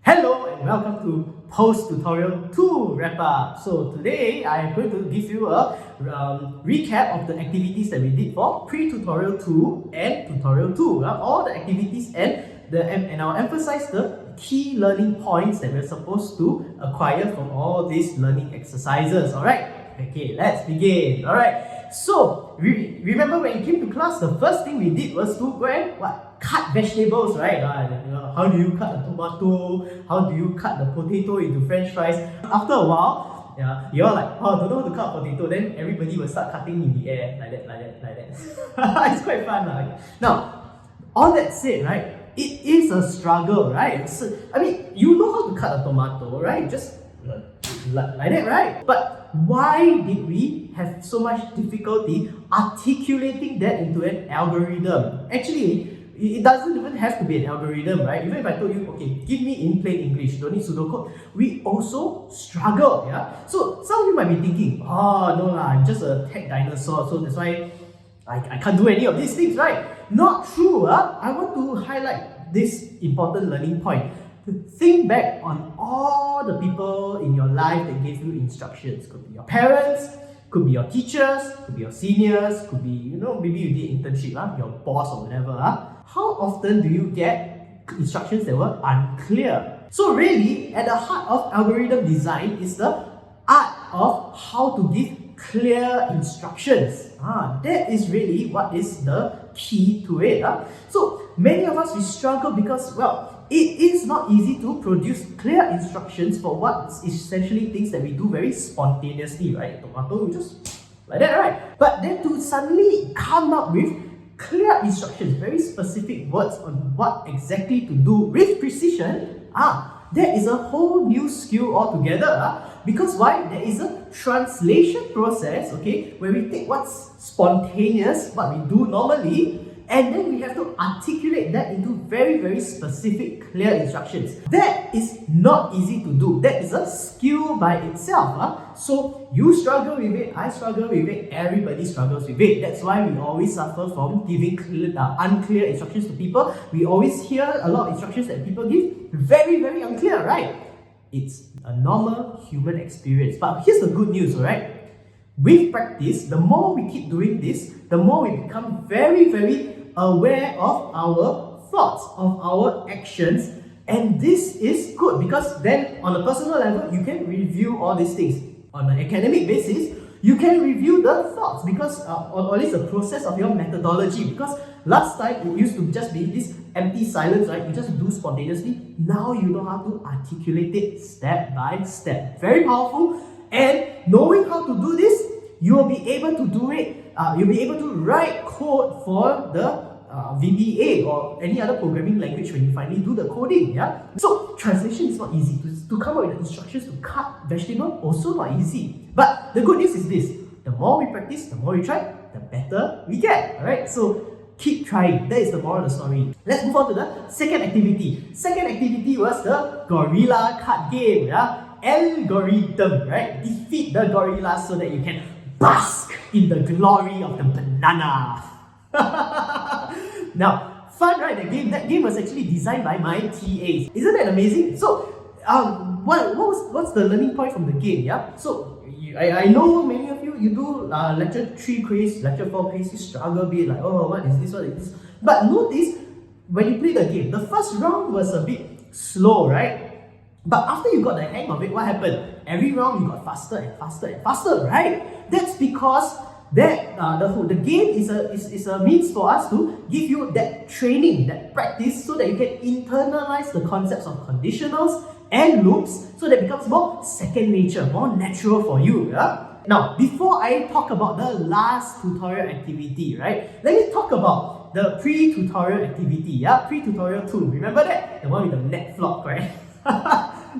Hello and welcome to post-tutorial 2 wrap-up. So today I am going to give you a recap of the activities that we did for pre-tutorial 2 and tutorial 2. All the activities and I'll emphasize the key learning points that we're supposed to acquire from all these learning exercises. Alright, okay, let's begin. Alright, so remember when you came to class, the first thing we did was to go and cut vegetables, right? How do you cut a tomato? How do you cut the potato into french fries? After a while, you're like, oh, don't know how to cut potato. Then everybody will start cutting in the air, like that. It's quite fun. Now, all that said, right, it is a struggle, right? So, I mean, you know how to cut a tomato, right? Just like that, right? But why did we have so much difficulty articulating that into an algorithm? Actually, it doesn't even have to be an algorithm, right? Even if I told you, okay, give me in plain English, don't need pseudocode, we also struggle, yeah? So some of you might be thinking, oh, no lah, I'm just a tech dinosaur, so that's why I can't do any of these things, right? Not true, I want to highlight this important learning point. Think back on all the people in your life that gave you instructions. Could be your parents, could be your teachers, could be your seniors, could be, maybe you did internship, your boss or whatever. How often do you get instructions that were unclear? So really, at the heart of algorithm design is the art of how to give clear instructions. That is really what is the key to it. So many of us, we struggle because, well, it is not easy to produce clear instructions for what is essentially things that we do very spontaneously, right? Tomato, just like that, right? But then to suddenly come up with clear instructions, very specific words on what exactly to do with precision, that is a whole new skill altogether. Because why? There is a translation process, okay, where we take what's spontaneous, what we do normally, and then we have to articulate that into very, very specific, clear instructions. That is not easy to do. That is a skill by itself. So you struggle with it, I struggle with it, everybody struggles with it. That's why we always suffer from giving unclear instructions to people. We always hear a lot of instructions that people give very, very unclear, right? It's a normal human experience. But here's the good news, alright? With practice, the more we keep doing this, the more we become very, very aware of our thoughts, of our actions. And this is good because then on a personal level, you can review all these things. On an academic basis, you can review the thoughts because, or at least the process of your methodology. Because last time it used to just be this empty silence, right? You just do spontaneously. Now you know how to articulate it step by step. Very powerful. And knowing how to do this, you will be able to do it. You'll be able to write code for the VBA or any other programming language when you finally do the coding. Yeah. So translation is not easy. To come up with the instructions to cut vegetable, also not easy. But the good news is this: the more we practice, the more we try, the better we get. Alright. So keep trying. That is the moral of the story. Let's move on to the second activity. Second activity was the gorilla card game. Yeah. Algorithm, right? Defeat the gorilla so that you can bask in the glory of the banana. Now, fun, right? That game was actually designed by my TAs. Isn't that amazing? So, what's the learning point from the game? Yeah. So, I know many of you do lecture 3 quiz, lecture 4 quiz, you struggle a bit like, oh, what is this? What is this? But notice when you play the game, the first round was a bit slow, right? But after you got the hang of it, what happened? Every round you got faster and faster and faster, right? That's because the game is a means for us to give you that training, that practice, so that you can internalize the concepts of conditionals and loops, so that it becomes more second nature, more natural for you. Yeah? Now, before I talk about the last tutorial activity, right? Let me talk about the pre-tutorial activity. Yeah, pre-tutorial 2. Remember that? The one with the net flop, right?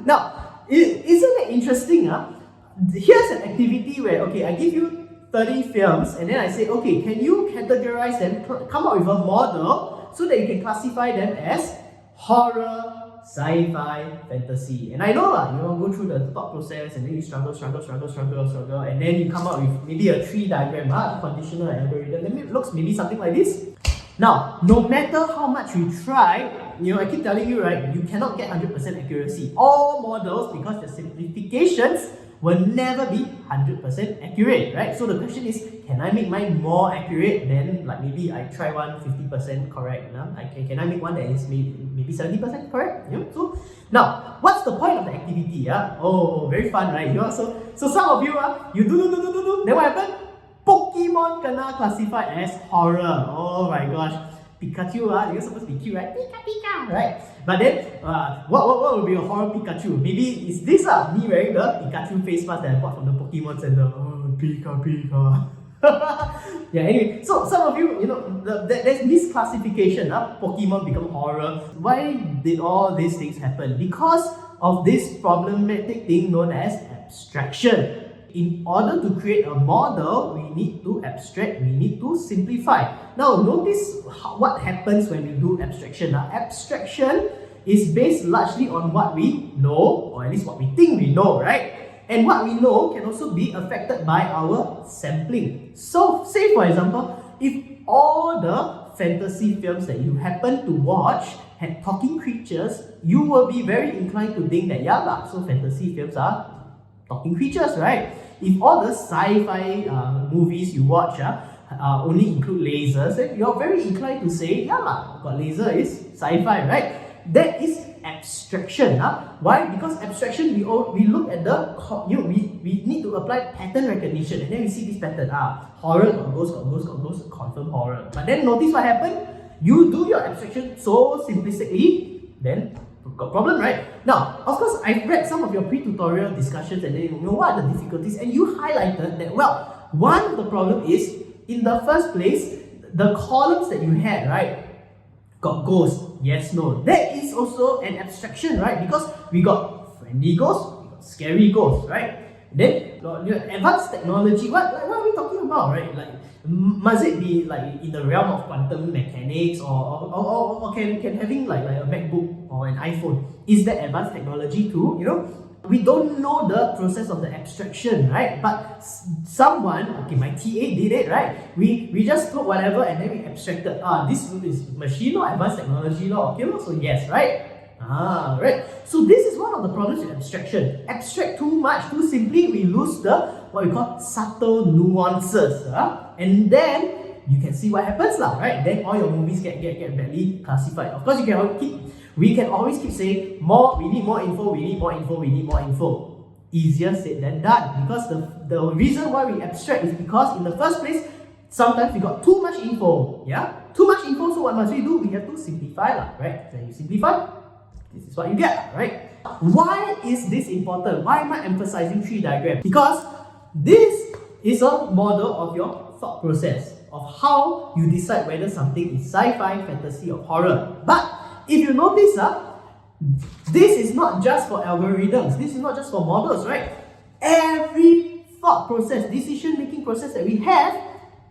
Now, isn't it interesting? Here's an activity where, okay, I give you 30 films and then I say, okay, can you categorize them, come up with a model so that you can classify them as horror, sci-fi, fantasy. And I know you go through the thought process and then you struggle, and then you come up with maybe a tree diagram, conditional algorithm. Then it looks maybe something like this. Now, no matter how much we try, I keep telling you, right, you cannot get 100% accuracy. All models, because the simplifications, will never be 100% accurate, right? So the question is, can I make mine more accurate than, like, maybe I try one 50% correct? Can I make one that is maybe 70% correct? So now, what's the point of the activity? Oh, very fun, right? So some of you, you do, then what happened? Pokemon kena classified as horror. Oh my gosh. Pikachu, you're supposed to be cute, right? Pika, Pika, right? But then, what would be a horror Pikachu? Maybe it's this, me wearing the Pikachu face mask that I bought from the Pokemon Center. Oh, Pika, Pika. Yeah, anyway, so some of you, there's misclassification, Pokemon become horror. Why did all these things happen? Because of this problematic thing known as abstraction. In order to create a model, we need to abstract, we need to simplify. Now, notice what happens when we do abstraction. Abstraction is based largely on what we know, or at least what we think we know, right? And what we know can also be affected by our sampling. So, say for example, if all the fantasy films that you happen to watch had talking creatures, you will be very inclined to think that, so fantasy films are talking creatures, right? If all the sci-fi movies you watch only include lasers, then you're very inclined to say, got laser is sci-fi, right? That is abstraction. Why? Because abstraction, we look at the, we need to apply pattern recognition, and then we see this pattern. Horror, got ghost, confirm horror. But then notice what happened? You do your abstraction so simplistically, then got problem, right? Now, of course, I've read some of your pre-tutorial discussions, and then you know what are the difficulties, and you highlighted that, well, one of the problem is, in the first place, the columns that you had, right, got ghosts, yes, no. That is also an abstraction, right? Because we got friendly ghosts, we got scary ghosts, right? Then, advanced technology, what are we talking about, right? Like, must it be like in the realm of quantum mechanics, or can having like a MacBook or an iPhone, is that advanced technology too? We don't know the process of the abstraction, right? But someone, my TA did it, right? We just put whatever and then we abstracted. This is machine law, advanced technology law, okay, so yes, right? Right. So this is one of the problems with abstraction. Abstract too much, too simply, we lose the, what we call subtle nuances. And then you can see what happens, right? Then all your movies get badly classified. Of course, we can always keep saying, we need more info. Easier said than done. Because the reason why we abstract is because in the first place, sometimes we got too much info. Too much info, so what must we do? We have to simplify, right? Then you simplify, this is what you get, right? Why is this important? Why am I emphasizing tree diagram? Because this is a model of your thought process, of how you decide whether something is sci-fi, fantasy, or horror. But if you notice, this is not just for algorithms, this is not just for models, right? Every thought process, decision-making process that we have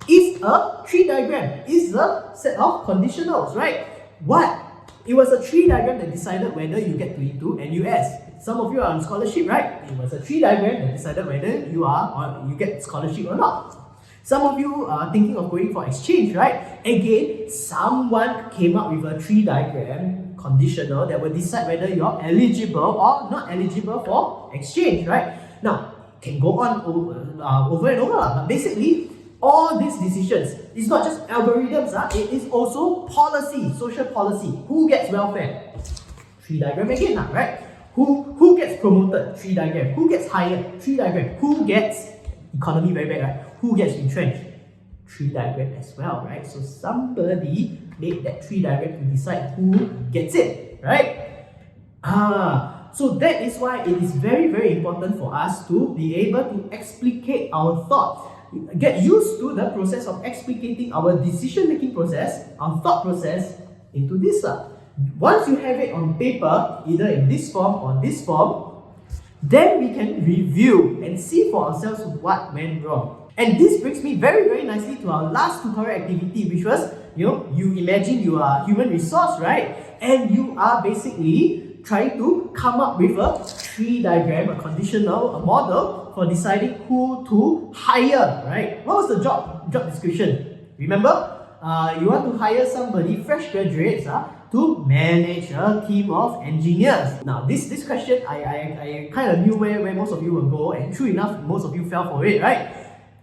is a tree diagram, is a set of conditionals, right? What? It was a tree diagram that decided whether you get to into NUS. Some of you are on scholarship, right? It was a tree diagram that decided whether you get scholarship or not. Some of you are thinking of going for exchange, right? Again, someone came up with a tree diagram conditional that will decide whether you're eligible or not eligible for exchange, right? Now, can go on over and over, but basically, all these decisions, it's not just algorithms, it is also policy, social policy. Who gets welfare? Tree diagram again, right? Who gets promoted? Tree diagram. Who gets hired? Tree diagram. Who gets economy very bad, right? Who gets retrenched? Tree diagram as well, right? So somebody made that tree diagram to decide who gets it, right? So that is why it is very, very important for us to be able to explicate our thoughts. Get used to the process of explicating our decision-making process, our thought process into this. Once you have it on paper, either in this form or this form, then we can review and see for ourselves what went wrong. And this brings me very, very nicely to our last tutorial activity, which was, you imagine you are human resource, right? And you are basically trying to come up with a tree diagram, a conditional, a model for deciding who to hire, right? What was the job description? Remember? You want to hire somebody, fresh graduates, To manage a team of engineers. Now, this question, I kind of knew where most of you will go, and true enough, most of you fell for it, right?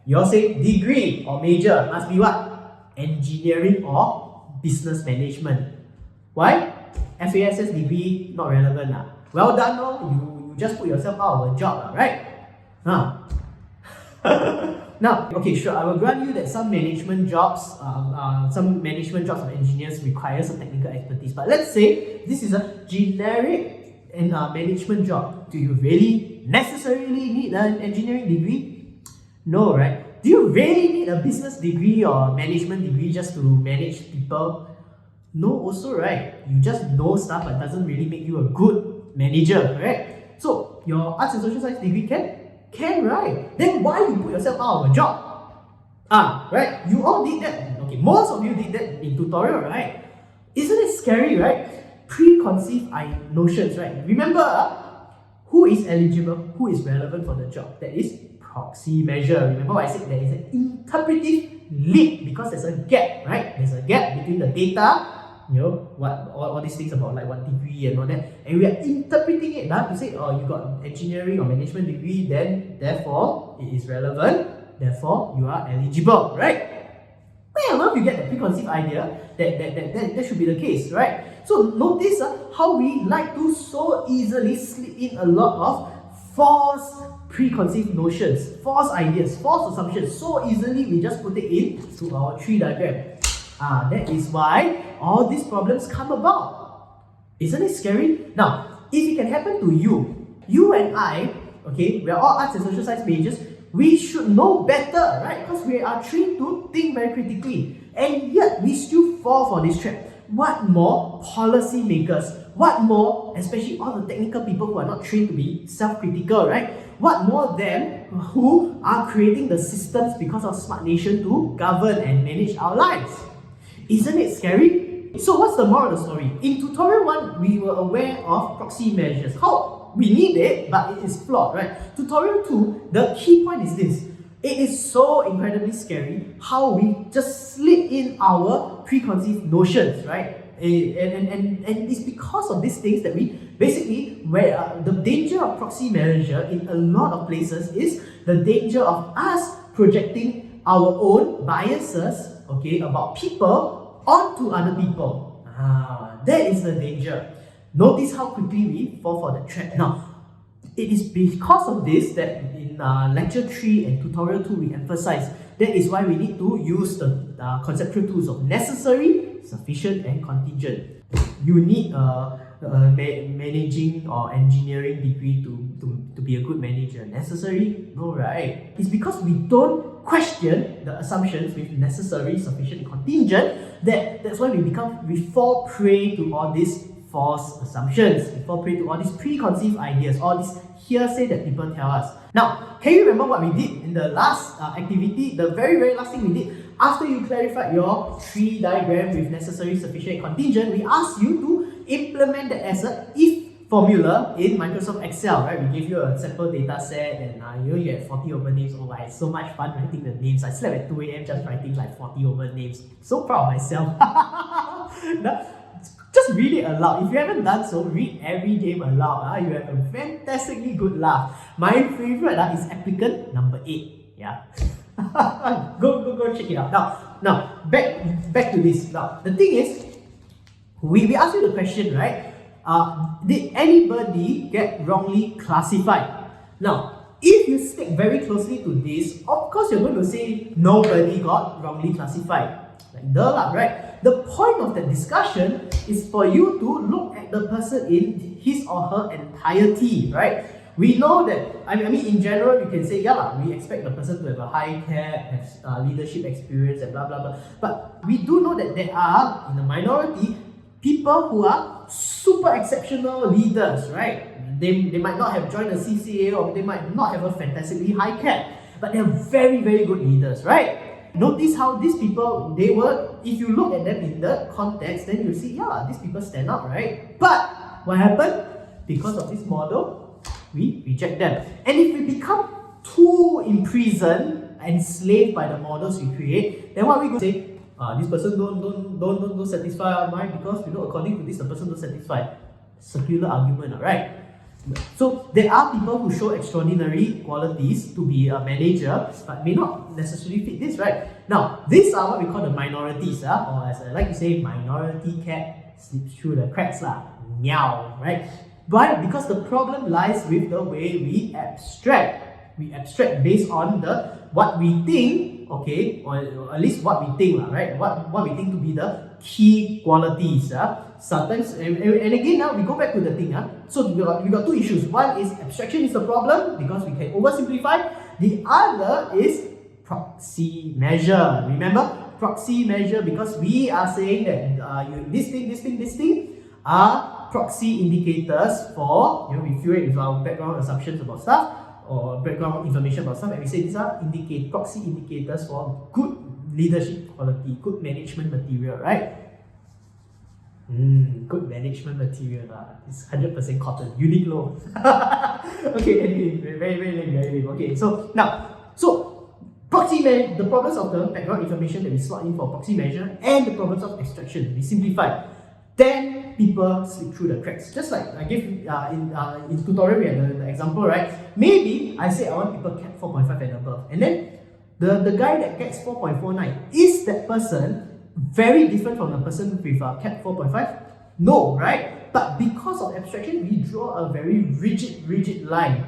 You all say degree or major must be what? Engineering or business management. Why? FASS degree not relevant. Well done, no? You just put yourself out of a job, right? Now, okay, sure, I will grant you that some management jobs of engineers require some technical expertise. But let's say this is a generic management job. Do you really necessarily need an engineering degree? No, right? Do you really need a business degree or management degree just to manage people? No, also, right? You just know stuff, but doesn't really make you a good manager, correct? So your arts and social science degree can, right? Then why you put yourself out of a job? Right? You all did that. Okay, most of you did that in tutorial, right? Isn't it scary, right? Preconceived notions, right? Remember, who is eligible, who is relevant for the job? That is proxy measure. Remember what I said? There is an interpretive leap because there's a gap, right? There's a gap between the data, what all these things about like what degree and all that, and we are interpreting it to say, oh, you got engineering or management degree, then therefore it is relevant, therefore you are eligible, right? Well, you get the preconceived idea that should be the case, right? So notice how we like to so easily slip in a lot of false preconceived notions, false ideas, false assumptions. So easily we just put it into our tree diagram. That is why all these problems come about. Isn't it scary? Now, if it can happen to you and I, okay, we are all arts and social science majors, we should know better, right? Because we are trained to think very critically. And yet, we still fall for this trap. What more policy makers? What more, especially all the technical people who are not trained to be self-critical, right? What more them who are creating the systems because of Smart Nation to govern and manage our lives? Isn't it scary? So what's the moral of the story? In tutorial 1, we were aware of proxy measures. How we need it, but it is flawed, right? Tutorial 2, the key point is this. It is so incredibly scary how we just slip in our preconceived notions, right? And it's because of these things that we basically, where the danger of proxy measure in a lot of places is the danger of us projecting our own biases, okay, about people onto other people. That is the danger. Notice how quickly we fall for the trap. Now, it is because of this that in lecture 3 and tutorial 2 we emphasize that is why we need to use the conceptual tools of necessary, sufficient, and contingent. You need a managing or engineering degree to be a good manager. Necessary? No, right? It's because we don't question the assumptions with necessary, sufficient, and contingent that's why we fall prey to all these false assumptions. We fall prey to all these preconceived ideas, all this hearsay that people tell us. Now, can you remember what we did in the last activity? The very, very last thing we did, after you clarified your tree diagram with necessary, sufficient, and contingent, we asked you to implement that as a if formula in Microsoft Excel, right? We gave you a sample data set and you had 40 over names. Oh, it's so much fun writing the names. I slept at 2 a.m. just writing like 40 over names. So proud of myself. Now, just read it aloud. If you haven't done so, read every game aloud. You have a fantastically good laugh. My favorite is applicant number 8. Yeah. go check it out. Now back to this. Now the thing is, we asked you the question, right? Did anybody get wrongly classified? Now, if you stick very closely to this, of course you're going to say nobody got wrongly classified. Like right? The point of the discussion is for you to look at the person in his or her entirety, right? We know that, I mean, in general, you can say, we expect the person to have a high cap, have leadership experience, and blah, blah, blah. But we do know that there are, in the minority, people who are super exceptional leaders, right? They might not have joined a CCA, or they might not have a fantastically high cap, but they're very, very good leaders, right? Notice how these people, they were, if you look at them in the context, then you see, these people stand out, right? But what happened? Because of this model, we reject them. And if we become too imprisoned, enslaved by the models we create, then what are we going to say? this person don't satisfy our mind because according to this the person don't satisfy. Circular argument, right? So there are people who show extraordinary qualities to be a manager, but may not necessarily fit this, right? Now, these are what we call the minorities, or as I like to say, minority cat slips through the cracks, meow, right? But because the problem lies with the way we abstract. We abstract based on what we think, okay, or at least what we think, right? What we think to be the key qualities. Sometimes, and again now we go back to the thing. So we got two issues. One is abstraction is the problem because we can oversimplify. The other is proxy measure. Remember, proxy measure, because we are saying that this thing are proxy indicators for, we fill it with our background assumptions about stuff or background information about stuff, and we say these are proxy indicators for good leadership quality, good management material, right? Good management material. It's 100% cotton, Uniqlo. Okay, anyway, very lame. Okay, so now, proxy measure, the problems of the background information that we slot in for proxy measure and the problems of extraction, we simplify. Then people slip through the cracks. Just like I gave in tutorial, we had the example, right? Maybe I say I want people CAT 4.5 and above, and then the guy that gets 4.49, is that person very different from the person with CAT 4.5? No, right? But because of abstraction, we draw a very rigid line.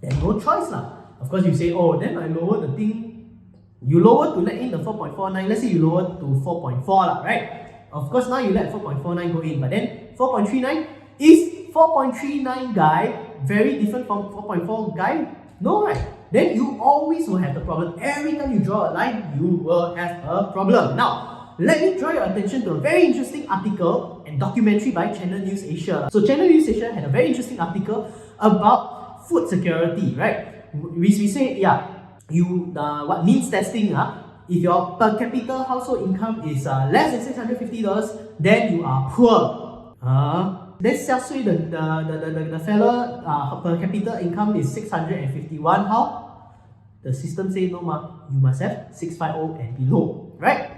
There's no choice lah. Of course, you say, oh, then I lower the thing. You lower to let in the 4.49. Let's say you lower to 4.4 lah, right? Of course, now you let 4.49 go in, but then 4.39, is 4.39 guy very different from 4.4 guy? No, right? Then you always will have the problem. Every time you draw a line, you will have a problem. Now, let me draw your attention to a very interesting article and documentary by Channel News Asia. So Channel News Asia had a very interesting article about food security, right? We say, what means testing, if your per capita household income is less than $650, then you are poor. Then Xiaosui, the fella, per capita income is 651. How? The system say no, you must have 650 and below, right?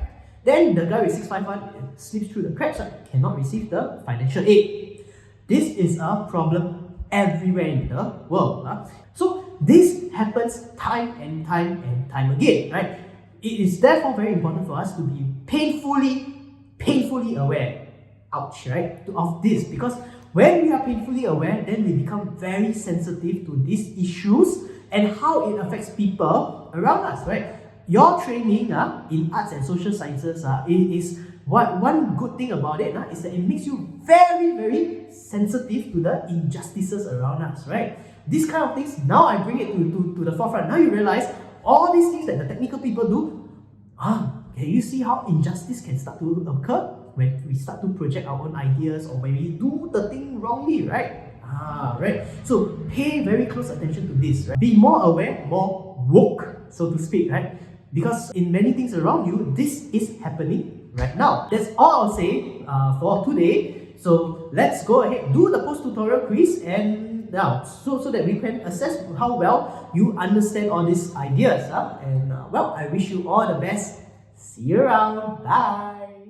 Then the guy with 651 slips through the cracks, cannot receive the financial aid. This is a problem everywhere in the world. So this happens time and time again, right? It is therefore very important for us to be painfully aware, right, of this, because when we are painfully aware, then we become very sensitive to these issues and how it affects people around us, right? Your training in arts and social sciences, one good thing about it is that it makes you very sensitive to the injustices around us, right? These kind of things, now I bring it to the forefront. Now you realize all these things that the technical people do, can you see how injustice can start to occur when we start to project our own ideas or when we do the thing wrongly, right? Right. So pay very close attention to this, right? Be more aware, more woke, so to speak, right? Because in many things around you, this is happening right now. That's all I'll say for today. So let's go ahead, do the post-tutorial quiz, and now so that we can assess how well you understand all these ideas. And well, I wish you all the best. See you around. Bye.